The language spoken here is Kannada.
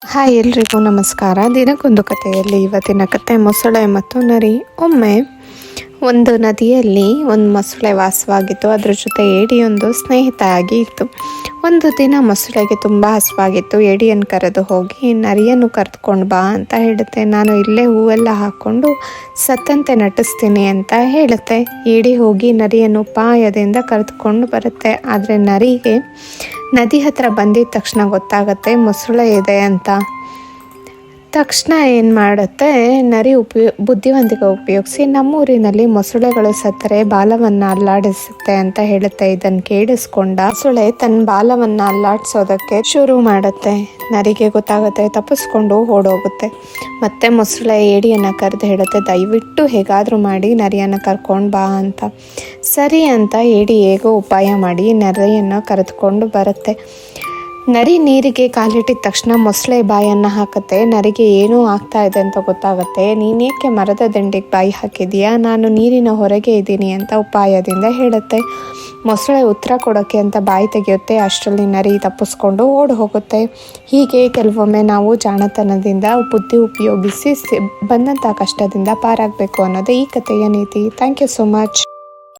ಹಾಯ್ ಎಲ್ರಿಗೂ ನಮಸ್ಕಾರ. ದಿನಕ್ಕೊಂದು ಕಥೆಯಲ್ಲಿ ಇವತ್ತಿನ ಕತೆ ಮೊಸಳೆ ಮತ್ತು ನರಿ. ಒಮ್ಮೆ ಒಂದು ನದಿಯಲ್ಲಿ ಒಂದು ಮೊಸಳೆ ವಾಸವಾಗಿತ್ತು. ಅದ್ರ ಜೊತೆ ಏಡಿಯೊಂದು ಸ್ನೇಹಿತ ಆಗಿ ಇತ್ತು. ಒಂದು ದಿನ ಮೊಸಳೆಗೆ ತುಂಬ ಹಸುವಾಗಿತ್ತು. ಏಡಿಯನ್ನು ಕರೆದು ಹೋಗಿ ನರಿಯನ್ನು ಕರೆದುಕೊಂಡು ಬಾ ಅಂತ ಹೇಳುತ್ತೆ. ನಾನು ಇಲ್ಲೇ ಹೂವೆಲ್ಲ ಹಾಕ್ಕೊಂಡು ಸತ್ತಂತೆ ನಟಿಸ್ತೀನಿ ಅಂತ ಹೇಳುತ್ತೆ. ಏಡಿ ಹೋಗಿ ನರಿಯನ್ನು ಪಾಯದಿಂದ ಕರೆದುಕೊಂಡು ಬರುತ್ತೆ. ಆದರೆ ನರಿಗೆ ನದಿ ಹತ್ರ ಬಂದಿದ್ದ ತಕ್ಷಣ ಗೊತ್ತಾಗತ್ತೆ ಮೊಸಳೆ ಇದೆ ಅಂತ. ತಕ್ಷಣ ಏನು ಮಾಡುತ್ತೆ, ನರಿ ಬುದ್ಧಿವಂತಿಕೆ ಉಪಯೋಗಿಸಿ ನಮ್ಮೂರಿನಲ್ಲಿ ಮೊಸಳೆಗಳು ಸತ್ತರೆ ಬಾಲವನ್ನು ಅಲ್ಲಾಡಿಸುತ್ತೆ ಅಂತ ಹೇಳುತ್ತೆ. ಇದನ್ನು ಕೇಳಿಸ್ಕೊಂಡ ಮೊಸಳೆ ತನ್ನ ಬಾಲವನ್ನು ಅಲ್ಲಾಡಿಸೋದಕ್ಕೆ ಶುರು ಮಾಡುತ್ತೆ. ನರಿಗೆ ಗೊತ್ತಾಗುತ್ತೆ, ತಪ್ಪಿಸ್ಕೊಂಡು ಓಡೋಗುತ್ತೆ. ಮತ್ತೆ ಮೊಸಳೆ ಏಡಿಯನ್ನು ಕರೆದು ಹೇಳುತ್ತೆ, ದಯವಿಟ್ಟು ಹೇಗಾದರೂ ಮಾಡಿ ನರಿಯನ್ನು ಕರ್ಕೊಂಡು ಬಾ ಅಂತ. ಸರಿ ಅಂತ ಏಡಿ ಹೇಗೋ ಉಪಾಯ ಮಾಡಿ ನರಿಯನ್ನು ಕರೆದುಕೊಂಡು ಬರುತ್ತೆ. ನರಿ ನೀರಿಗೆ ಕಾಲಿಟ್ಟಿದ ತಕ್ಷಣ ಮೊಸಳೆ ಬಾಯನ್ನು ಹಾಕುತ್ತೆ. ನರಿಗೆ ಏನೂ ಆಗ್ತಾ ಇದೆ ಅಂತ ಗೊತ್ತಾಗುತ್ತೆ. ನೀನೇಕೆ ಮರದ ದಂಡೆಗೆ ಬಾಯಿ ಹಾಕಿದೀಯಾ, ನಾನು ನೀರಿನ ಹೊರಗೆ ಇದ್ದೀನಿ ಅಂತ ಉಪಾಯದಿಂದ ಹೇಳುತ್ತೆ. ಮೊಸಳೆ ಉತ್ತರ ಕೊಡೋಕ್ಕೆ ಅಂತ ಬಾಯಿ ತೆಗೆಯುತ್ತೆ. ಅಷ್ಟರಲ್ಲಿ ನರಿ ತಪ್ಪಿಸ್ಕೊಂಡು ಓಡಿ ಹೋಗುತ್ತೆ. ಹೀಗೆ ಕೆಲವೊಮ್ಮೆ ನಾವು ಜಾಣತನದಿಂದ ಬುದ್ಧಿ ಉಪಯೋಗಿಸಿ ಬಂದಂಥ ಕಷ್ಟದಿಂದ ಪಾರಾಗಬೇಕು ಅನ್ನೋದೇ ಈ ಕಥೆಯ ನೀತಿ. Thank you so much.